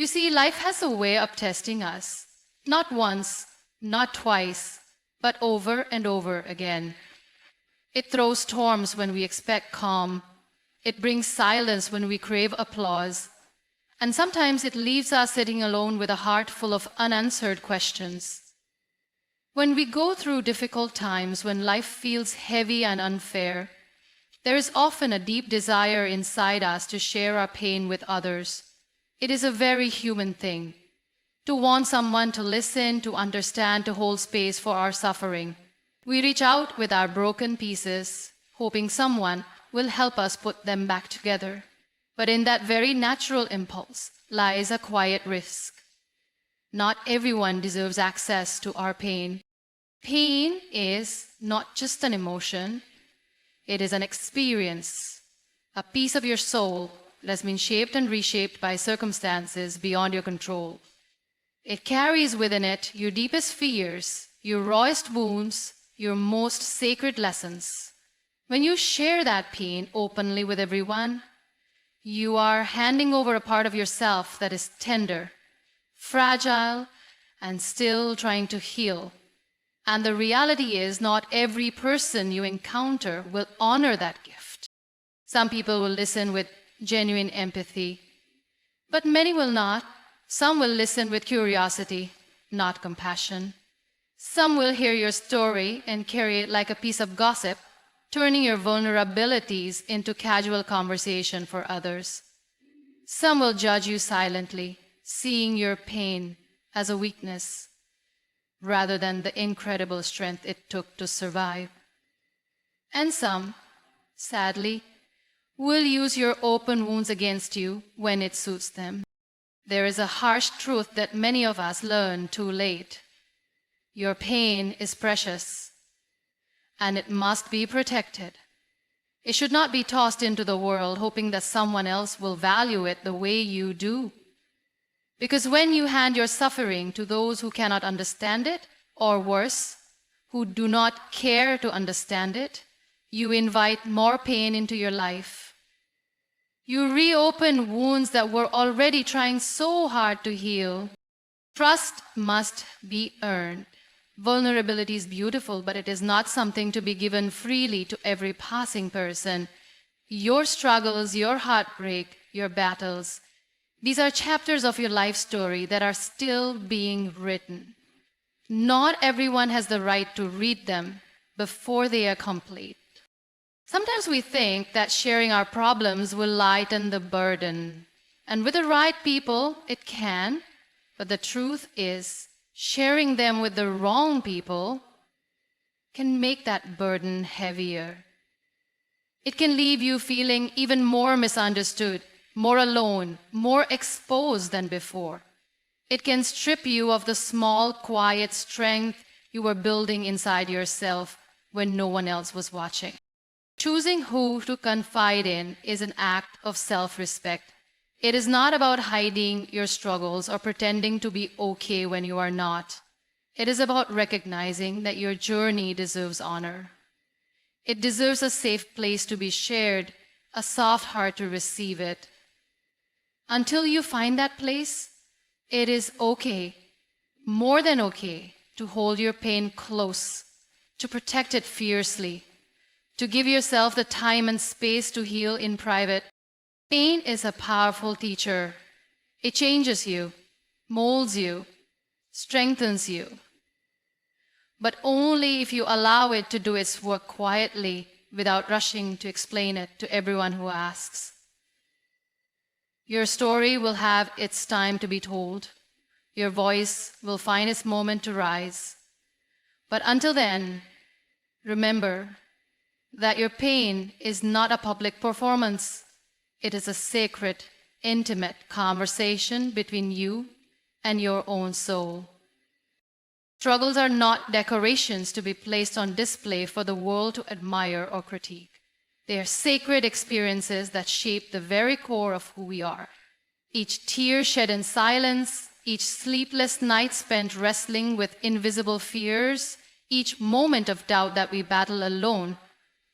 You see, life has a way of testing us. Not once, not twice, but over and over again. It throws storms when we expect calm. It brings silence when we crave applause. And sometimes it leaves us sitting alone with a heart full of unanswered questions. When we go through difficult times, when life feels heavy and unfair, there is often a deep desire inside us to share our pain with others. It is a very human thing, to want someone to listen, to understand, to hold space for our suffering. We reach out with our broken pieces, hoping someone will help us put them back together. But in that very natural impulse lies a quiet risk. Not everyone deserves access to our pain. Pain is not just an emotion, it is an experience, a piece of your soul that has been shaped and reshaped by circumstances beyond your control. It carries within it your deepest fears, your rawest wounds, your most sacred lessons. When you share that pain openly with everyone, you are handing over a part of yourself that is tender, fragile, and still trying to heal. And the reality is, not every person you encounter will honor that gift. Some people will listen with genuine empathy, but many will not. Some will listen with curiosity, not compassion. Some will hear your story and carry it like a piece of gossip, turning your vulnerabilities into casual conversation for others. Some will judge you silently, seeing your pain as a weakness rather than the incredible strength it took to survive. And some, sadly, will use your open wounds against you when it suits them. There is a harsh truth that many of us learn too late. Your pain is precious, and it must be protected. It should not be tossed into the world hoping that someone else will value it the way you do. Because when you hand your suffering to those who cannot understand it, or worse, who do not care to understand it, you invite more pain into your life. You reopen wounds that were already trying so hard to heal. Trust must be earned. Vulnerability is beautiful, but it is not something to be given freely to every passing person. Your struggles, your heartbreak, your battles, these are chapters of your life story that are still being written. Not everyone has the right to read them before they are complete. Sometimes we think that sharing our problems will lighten the burden. And with the right people, it can. But the truth is, sharing them with the wrong people can make that burden heavier. It can leave you feeling even more misunderstood, more alone, more exposed than before. It can strip you of the small, quiet strength you were building inside yourself when no one else was watching. Choosing who to confide in is an act of self-respect. It is not about hiding your struggles or pretending to be okay when you are not. It is about recognizing that your journey deserves honor. It deserves a safe place to be shared, a soft heart to receive it. Until you find that place, it is okay, more than okay, to hold your pain close, to protect it fiercely, to give yourself the time and space to heal in private. Pain is a powerful teacher. It changes you, molds you, strengthens you. But only if you allow it to do its work quietly without rushing to explain it to everyone who asks. Your story will have its time to be told. Your voice will find its moment to rise. But until then, remember that your pain is not a public performance. It is a sacred, intimate conversation between you and your own soul. Struggles are not decorations to be placed on display for the world to admire or critique. They are sacred experiences that shape the very core of who we are. Each tear shed in silence, each sleepless night spent wrestling with invisible fears, each moment of doubt that we battle alone,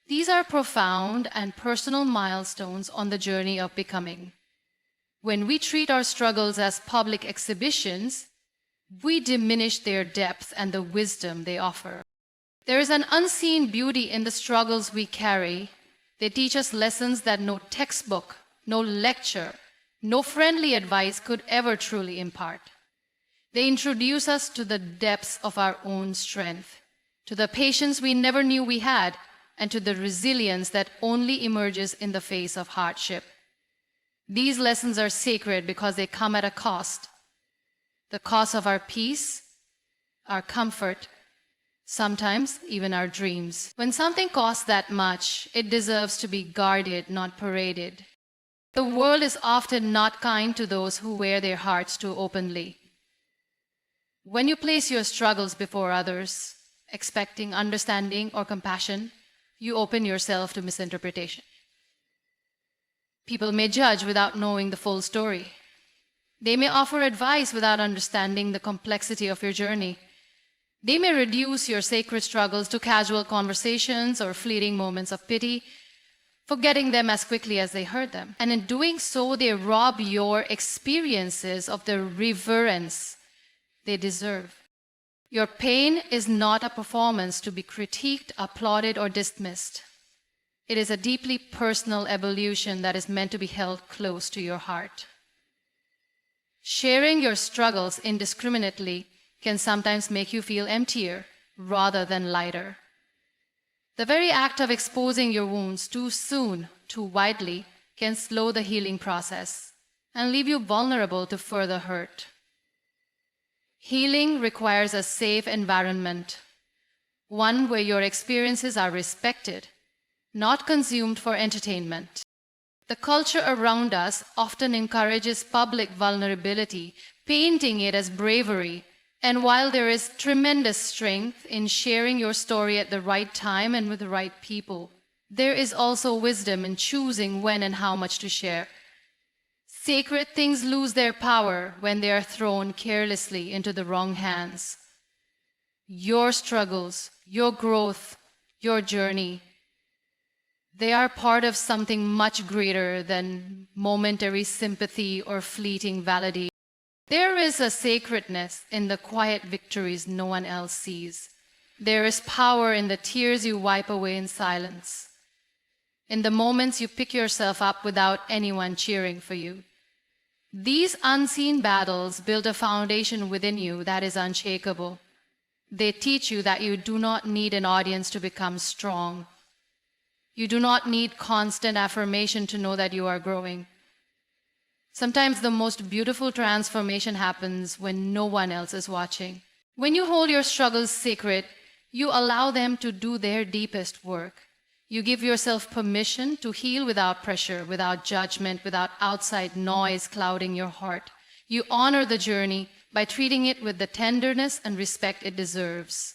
these are profound and personal milestones on the journey of becoming. When we treat our struggles as public exhibitions, we diminish their depth and the wisdom they offer. There is an unseen beauty in the struggles we carry. They teach us lessons that no textbook, no lecture, no friendly advice could ever truly impart. They introduce us to the depths of our own strength, to the patience we never knew we had, and to the resilience that only emerges in the face of hardship. These lessons are sacred because they come at a cost. The cost of our peace, our comfort, sometimes even our dreams. When something costs that much, it deserves to be guarded, not paraded. The world is often not kind to those who wear their hearts too openly. When you place your struggles before others, expecting understanding or compassion, you open yourself to misinterpretation. People may judge without knowing the full story. They may offer advice without understanding the complexity of your journey. They may reduce your sacred struggles to casual conversations or fleeting moments of pity, forgetting them as quickly as they heard them. And in doing so, they rob your experiences of the reverence they deserve. Your pain is not a performance to be critiqued, applauded, or dismissed. It is a deeply personal evolution that is meant to be held close to your heart. Sharing your struggles indiscriminately can sometimes make you feel emptier rather than lighter. The very act of exposing your wounds too soon, too widely, can slow the healing process and leave you vulnerable to further hurt. Healing requires a safe environment, one where your experiences are respected, not consumed for entertainment. The culture around us often encourages public vulnerability, painting it as bravery. And while there is tremendous strength in sharing your story at the right time and with the right people, there is also wisdom in choosing when and how much to share. Sacred things lose their power when they are thrown carelessly into the wrong hands. Your struggles, your growth, your journey, they are part of something much greater than momentary sympathy or fleeting validation. There is a sacredness in the quiet victories no one else sees. There is power in the tears you wipe away in silence, in the moments you pick yourself up without anyone cheering for you. These unseen battles build a foundation within you that is unshakable. They teach you that you do not need an audience to become strong. You do not need constant affirmation to know that you are growing. Sometimes the most beautiful transformation happens when no one else is watching. When you hold your struggles sacred, you allow them to do their deepest work. You give yourself permission to heal without pressure, without judgment, without outside noise clouding your heart. You honor the journey by treating it with the tenderness and respect it deserves.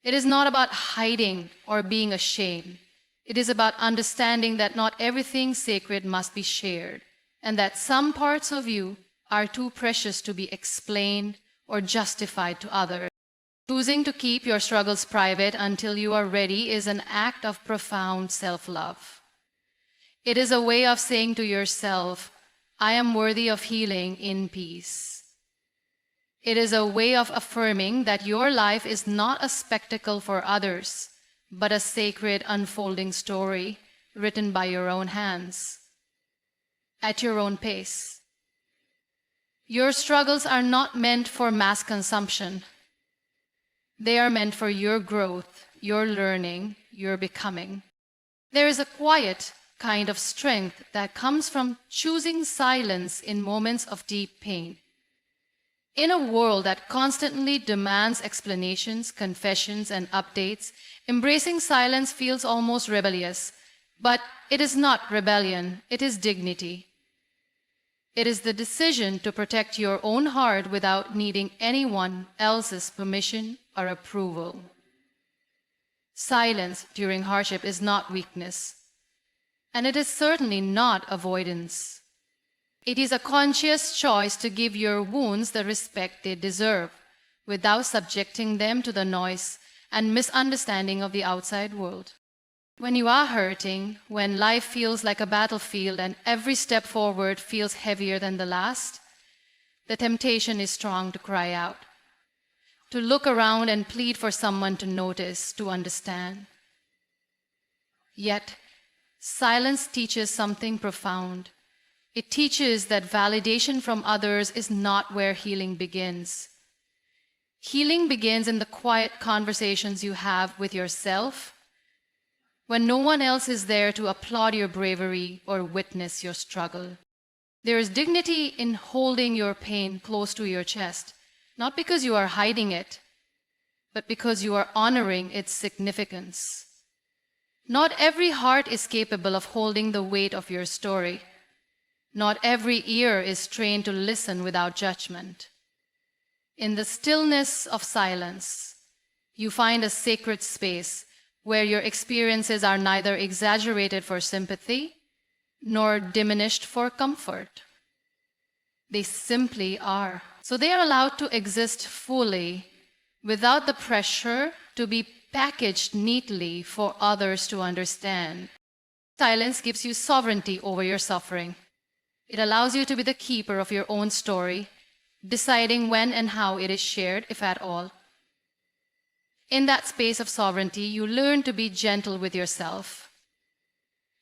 It is not about hiding or being ashamed. It is about understanding that not everything sacred must be shared, and that some parts of you are too precious to be explained or justified to others. Choosing to keep your struggles private until you are ready is an act of profound self-love. It is a way of saying to yourself, I am worthy of healing in peace. It is a way of affirming that your life is not a spectacle for others, but a sacred unfolding story written by your own hands, at your own pace. Your struggles are not meant for mass consumption. They are meant for your growth, your learning, your becoming. There is a quiet kind of strength that comes from choosing silence in moments of deep pain. In a world that constantly demands explanations, confessions, and updates, embracing silence feels almost rebellious. But it is not rebellion, it is dignity. It is the decision to protect your own heart without needing anyone else's permission or approval. Silence during hardship is not weakness, and it is certainly not avoidance. It is a conscious choice to give your wounds the respect they deserve, without subjecting them to the noise and misunderstanding of the outside world. When you are hurting, when life feels like a battlefield and every step forward feels heavier than the last, the temptation is strong to cry out, to look around and plead for someone to notice, to understand. Yet, silence teaches something profound. It teaches that validation from others is not where healing begins. Healing begins in the quiet conversations you have with yourself, when no one else is there to applaud your bravery or witness your struggle. There is dignity in holding your pain close to your chest, not because you are hiding it, but because you are honoring its significance. Not every heart is capable of holding the weight of your story. Not every ear is trained to listen without judgment. In the stillness of silence, you find a sacred space where your experiences are neither exaggerated for sympathy nor diminished for comfort. They simply are. So they are allowed to exist fully without the pressure to be packaged neatly for others to understand. Silence gives you sovereignty over your suffering. It allows you to be the keeper of your own story, deciding when and how it is shared, if at all. In that space of sovereignty, you learn to be gentle with yourself.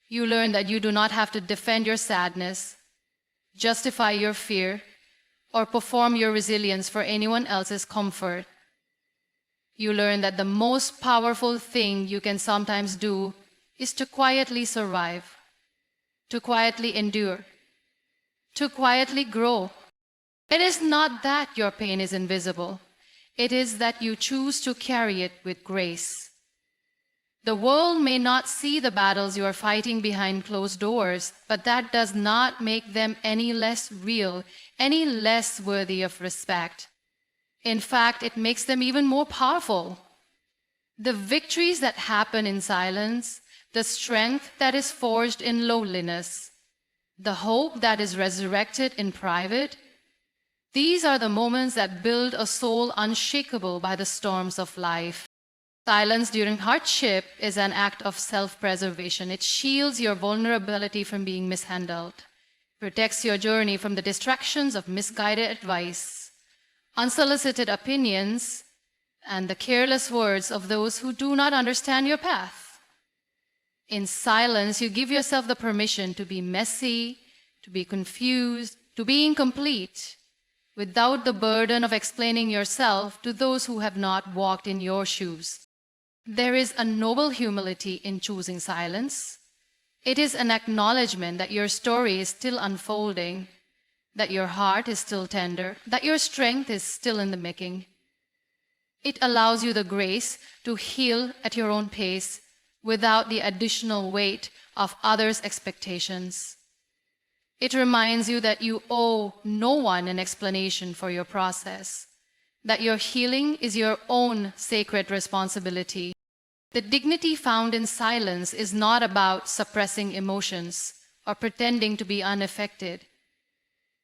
You learn that you do not have to defend your sadness, justify your fear, or perform your resilience for anyone else's comfort. You learn that the most powerful thing you can sometimes do is to quietly survive, to quietly endure, to quietly grow. It is not that your pain is invisible. It is that you choose to carry it with grace. The world may not see the battles you are fighting behind closed doors, but that does not make them any less real, any less worthy of respect. In fact, it makes them even more powerful. The victories that happen in silence, the strength that is forged in loneliness, the hope that is resurrected in private, these are the moments that build a soul unshakable by the storms of life. Silence during hardship is an act of self-preservation. It shields your vulnerability from being mishandled, protects your journey from the distractions of misguided advice, unsolicited opinions, and the careless words of those who do not understand your path. In silence, you give yourself the permission to be messy, to be confused, to be incomplete, without the burden of explaining yourself to those who have not walked in your shoes. There is a noble humility in choosing silence. It is an acknowledgement that your story is still unfolding, that your heart is still tender, that your strength is still in the making. It allows you the grace to heal at your own pace without the additional weight of others' expectations. It reminds you that you owe no one an explanation for your process, that your healing is your own sacred responsibility. The dignity found in silence is not about suppressing emotions or pretending to be unaffected.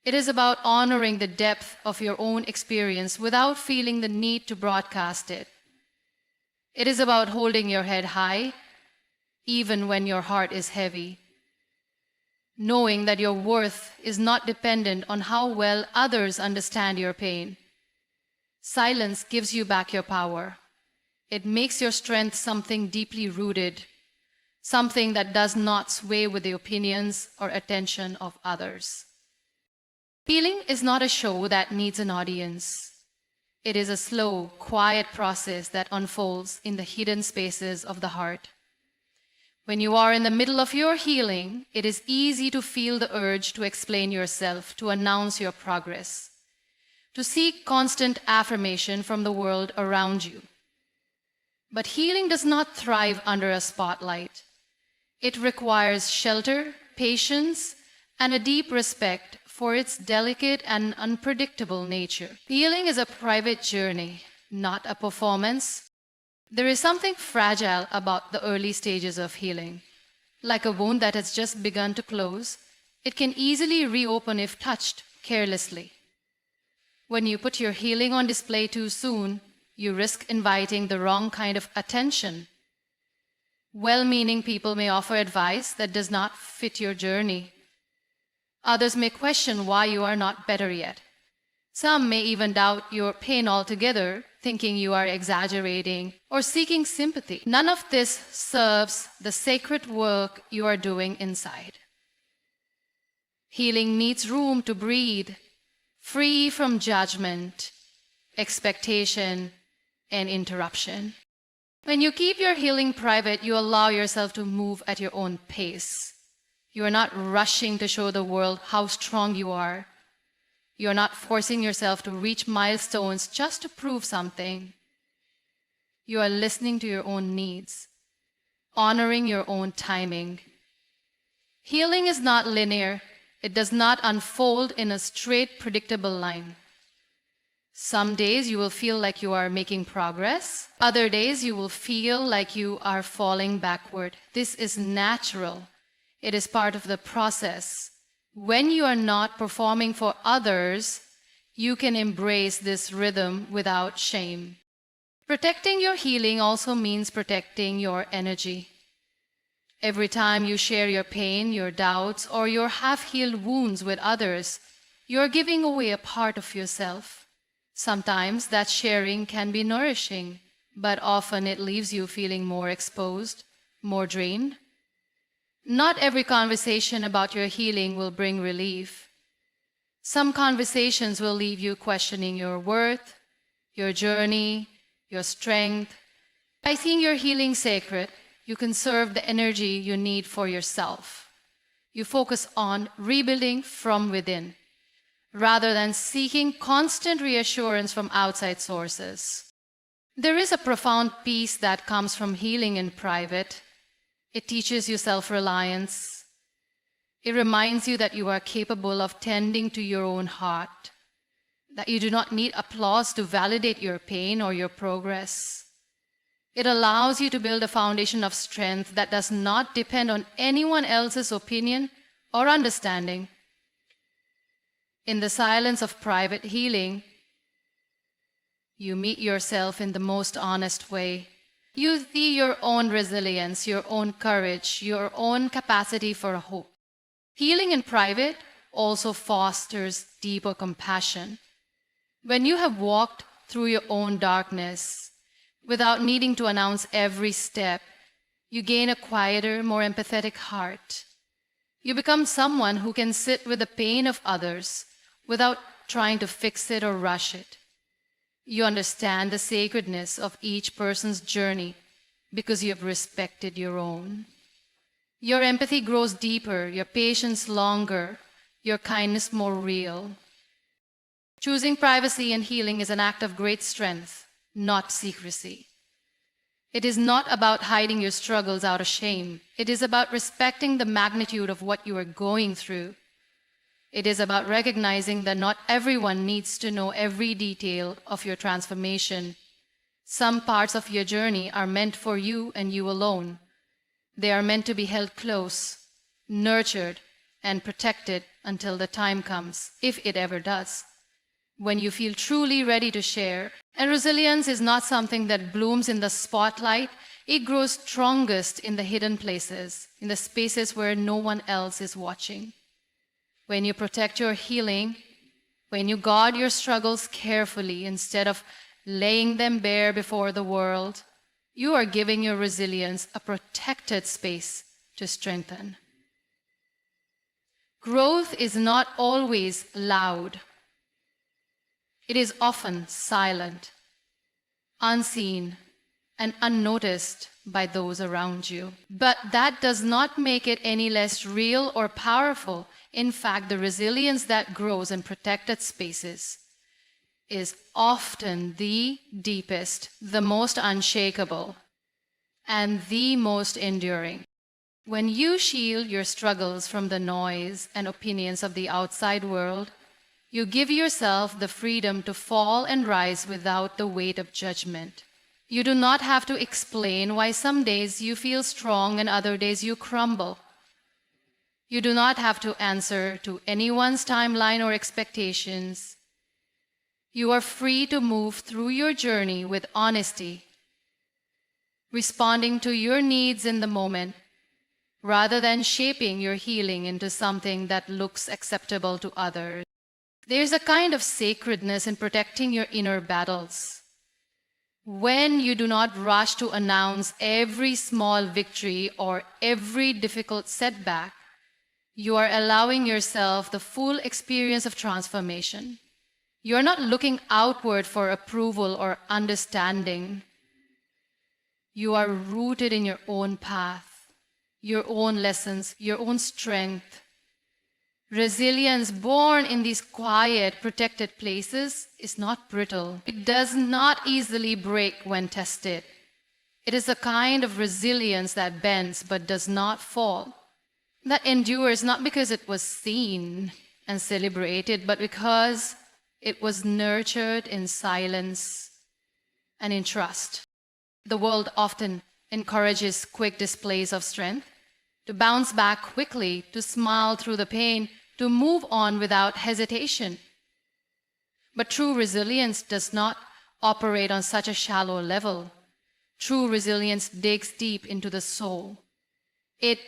It is about honoring the depth of your own experience without feeling the need to broadcast it. It is about holding your head high, even when your heart is heavy, knowing that your worth is not dependent on how well others understand your pain. Silence gives you back your power. It makes your strength something deeply rooted, something that does not sway with the opinions or attention of others. Healing is not a show that needs an audience. It is a slow, quiet process that unfolds in the hidden spaces of the heart. When you are in the middle of your healing, it is easy to feel the urge to explain yourself, to announce your progress, to seek constant affirmation from the world around you. But healing does not thrive under a spotlight. It requires shelter, patience, and a deep respect for its delicate and unpredictable nature. Healing is a private journey, not a performance. There is something fragile about the early stages of healing. Like a wound that has just begun to close, it can easily reopen if touched carelessly. When you put your healing on display too soon, you risk inviting the wrong kind of attention. Well-meaning people may offer advice that does not fit your journey. Others may question why you are not better yet. Some may even doubt your pain altogether, thinking you are exaggerating or seeking sympathy. None of this serves the sacred work you are doing inside. Healing needs room to breathe, free from judgment, expectation, and interruption. When you keep your healing private, you allow yourself to move at your own pace. You are not rushing to show the world how strong you are. You are not forcing yourself to reach milestones just to prove something. You are listening to your own needs, honoring your own timing. Healing is not linear. It does not unfold in a straight, predictable line. Some days you will feel like you are making progress. Other days you will feel like you are falling backward. This is natural. It is part of the process. When you are not performing for others, you can embrace this rhythm without shame. Protecting your healing also means protecting your energy. Every time you share your pain, your doubts, or your half-healed wounds with others, you are giving away a part of yourself. Sometimes that sharing can be nourishing, but often it leaves you feeling more exposed, more drained. Not every conversation about your healing will bring relief. Some conversations will leave you questioning your worth, your journey, your strength. By seeing your healing sacred, you conserve the energy you need for yourself. You focus on rebuilding from within, rather than seeking constant reassurance from outside sources. There is a profound peace that comes from healing in private. It teaches you self-reliance. It reminds you that you are capable of tending to your own heart, that you do not need applause to validate your pain or your progress. It allows you to build a foundation of strength that does not depend on anyone else's opinion or understanding. In the silence of private healing, you meet yourself in the most honest way. You see your own resilience, your own courage, your own capacity for hope. Healing in private also fosters deeper compassion. When you have walked through your own darkness, without needing to announce every step, you gain a quieter, more empathetic heart. You become someone who can sit with the pain of others without trying to fix it or rush it. You understand the sacredness of each person's journey because you have respected your own. Your empathy grows deeper, your patience longer, your kindness more real. Choosing privacy and healing is an act of great strength, not secrecy. It is not about hiding your struggles out of shame. It is about respecting the magnitude of what you are going through. It is about recognizing that not everyone needs to know every detail of your transformation. Some parts of your journey are meant for you and you alone. They are meant to be held close, nurtured, and protected until the time comes, if it ever does, when you feel truly ready to share. And resilience is not something that blooms in the spotlight. It grows strongest in the hidden places, in the spaces where no one else is watching. When you protect your healing, when you guard your struggles carefully instead of laying them bare before the world, you are giving your resilience a protected space to strengthen. Growth is not always loud. It is often silent, unseen, and unnoticed by those around you. But that does not make it any less real or powerful. In fact, the resilience that grows in protected spaces is often the deepest, the most unshakable, and the most enduring. When you shield your struggles from the noise and opinions of the outside world, you give yourself the freedom to fall and rise without the weight of judgment. You do not have to explain why some days you feel strong and other days you crumble. You do not have to answer to anyone's timeline or expectations. You are free to move through your journey with honesty, responding to your needs in the moment, rather than shaping your healing into something that looks acceptable to others. There's a kind of sacredness in protecting your inner battles. When you do not rush to announce every small victory or every difficult setback, you are allowing yourself the full experience of transformation. You are not looking outward for approval or understanding. You are rooted in your own path, your own lessons, your own strength. Resilience born in these quiet, protected places is not brittle. It does not easily break when tested. It is a kind of resilience that bends but does not fall, that endures not because it was seen and celebrated, but because it was nurtured in silence and in trust. The world often encourages quick displays of strength, to bounce back quickly, to smile through the pain, to move on without hesitation. But true resilience does not operate on such a shallow level. True resilience digs deep into the soul. It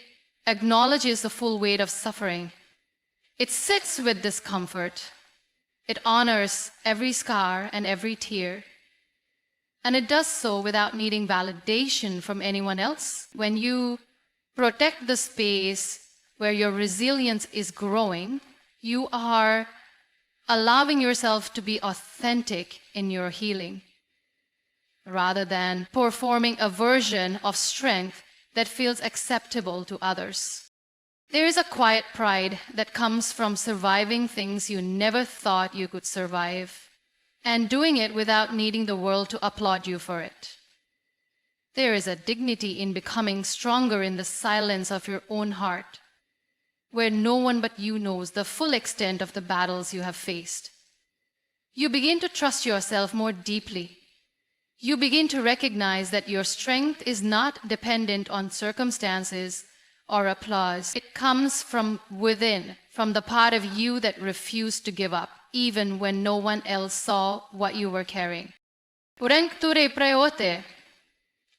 acknowledges the full weight of suffering. It sits with discomfort. It honors every scar and every tear. And it does so without needing validation from anyone else. When you protect the space where your resilience is growing, you are allowing yourself to be authentic in your healing, rather than performing a version of strength that feels acceptable to others. There is a quiet pride that comes from surviving things you never thought you could survive, and doing it without needing the world to applaud you for it. There is a dignity in becoming stronger in the silence of your own heart, where no one but you knows the full extent of the battles you have faced. You begin to trust yourself more deeply. You begin to recognize that your strength is not dependent on circumstances or applause. It comes from within, from the part of you that refused to give up, even when no one else saw what you were carrying.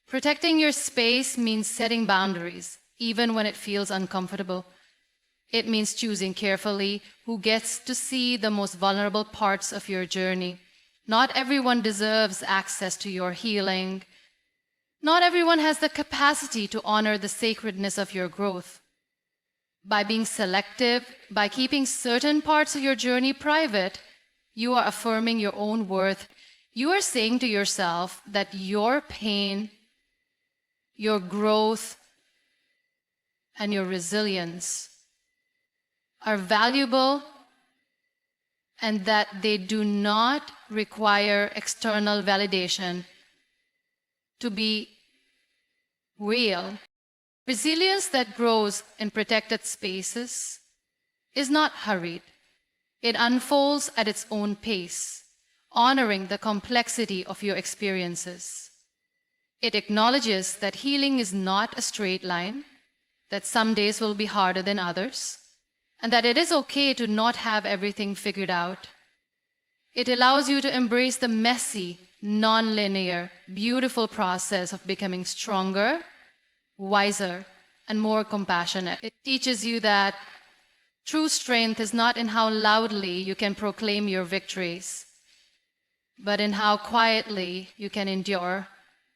Protecting your space means setting boundaries, even when it feels uncomfortable. It means choosing carefully who gets to see the most vulnerable parts of your journey. Not everyone deserves access to your healing. Not everyone has the capacity to honor the sacredness of your growth. By being selective, by keeping certain parts of your journey private, you are affirming your own worth. You are saying to yourself that your pain, your growth, and your resilience are valuable, and that they do not require external validation to be real. Resilience that grows in protected spaces is not hurried. It unfolds at its own pace, honoring the complexity of your experiences. It acknowledges that healing is not a straight line, that some days will be harder than others, and that it is okay to not have everything figured out. It allows you to embrace the messy, non-linear, beautiful process of becoming stronger, wiser, and more compassionate. It teaches you that true strength is not in how loudly you can proclaim your victories, but in how quietly you can endure,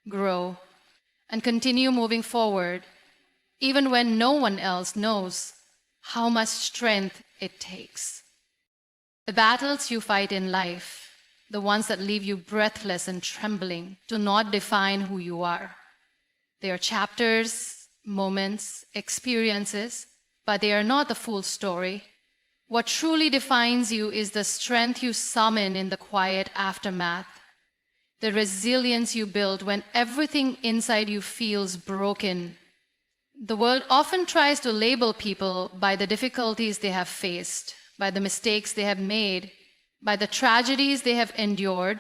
grow, and continue moving forward, even when no one else knows how much strength it takes. The battles you fight in life, the ones that leave you breathless and trembling, do not define who you are. They are chapters, moments, experiences, but they are not the full story. What truly defines you is the strength you summon in the quiet aftermath, the resilience you build when everything inside you feels broken. The world often tries to label people by the difficulties they have faced, by the mistakes they have made, by the tragedies they have endured,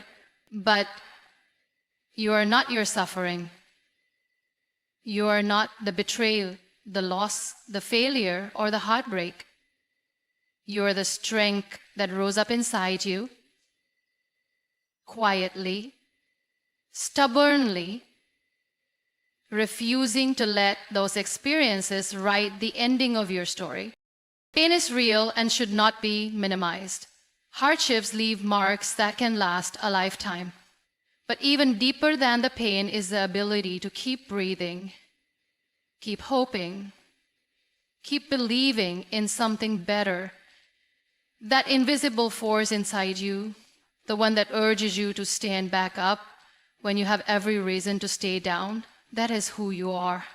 but you are not your suffering. You are not the betrayal, the loss, the failure, or the heartbreak. You are the strength that rose up inside you, quietly, stubbornly, refusing to let those experiences write the ending of your story. Pain is real and should not be minimized. Hardships leave marks that can last a lifetime. But even deeper than the pain is the ability to keep breathing, keep hoping, keep believing in something better. That invisible force inside you, the one that urges you to stand back up when you have every reason to stay down, that is who you are.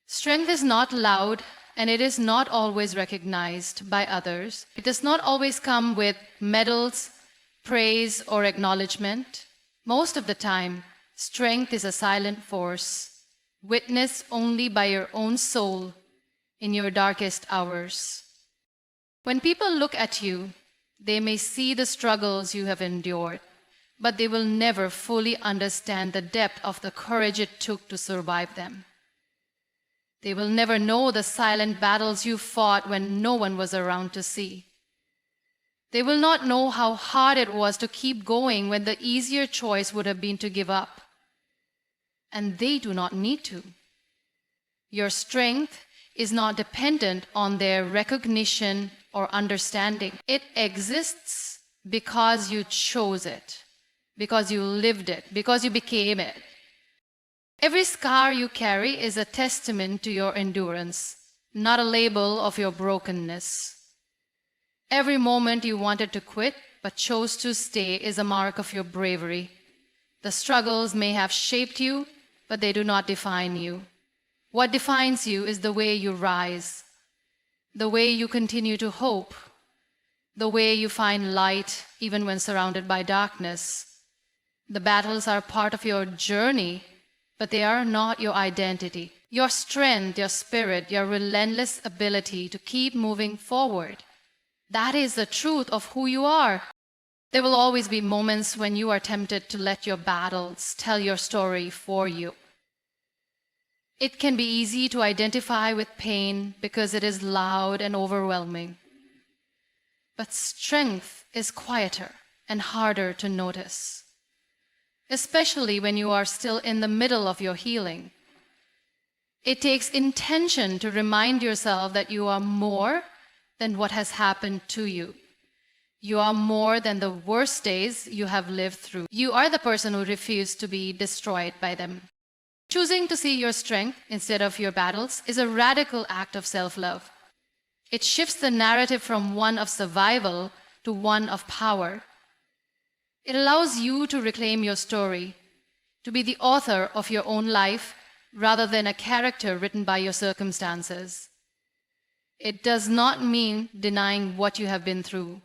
Strength is not loud, and it is not always recognized by others. It does not always come with medals, praise, or acknowledgement. Most of the time, strength is a silent force, witnessed only by your own soul in your darkest hours. When people look at you, they may see the struggles you have endured, but they will never fully understand the depth of the courage it took to survive them. They will never know the silent battles you fought when no one was around to see. They will not know how hard it was to keep going when the easier choice would have been to give up. And they do not need to. Your strength is not dependent on their recognition or understanding. It exists because you chose it, because you lived it, because you became it. Every scar you carry is a testament to your endurance, not a label of your brokenness. Every moment you wanted to quit but chose to stay is a mark of your bravery. The struggles may have shaped you, but they do not define you. What defines you is the way you rise, the way you continue to hope, the way you find light even when surrounded by darkness. The battles are part of your journey, but they are not your identity. Your strength, your spirit, your relentless ability to keep moving forward, that is the truth of who you are. There will always be moments when you are tempted to let your battles tell your story for you. It can be easy to identify with pain because it is loud and overwhelming. But strength is quieter and harder to notice, especially when you are still in the middle of your healing. It takes intention to remind yourself that you are more than what has happened to you. You are more than the worst days you have lived through. You are the person who refused to be destroyed by them. Choosing to see your strength instead of your battles is a radical act of self-love. It shifts the narrative from one of survival to one of power. It allows you to reclaim your story, to be the author of your own life rather than a character written by your circumstances. It does not mean denying what you have been through.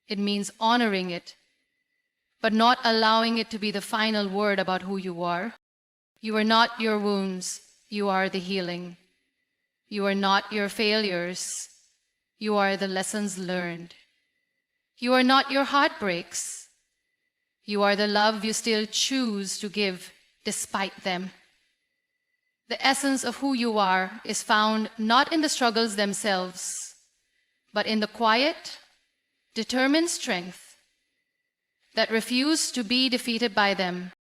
It means honoring it, but not allowing it to be the final word about who you are. You are not your wounds, you are the healing. You are not your failures, you are the lessons learned. You are not your heartbreaks, you are the love you still choose to give despite them. The essence of who you are is found not in the struggles themselves, but in the quiet, determined strength that refused to be defeated by them.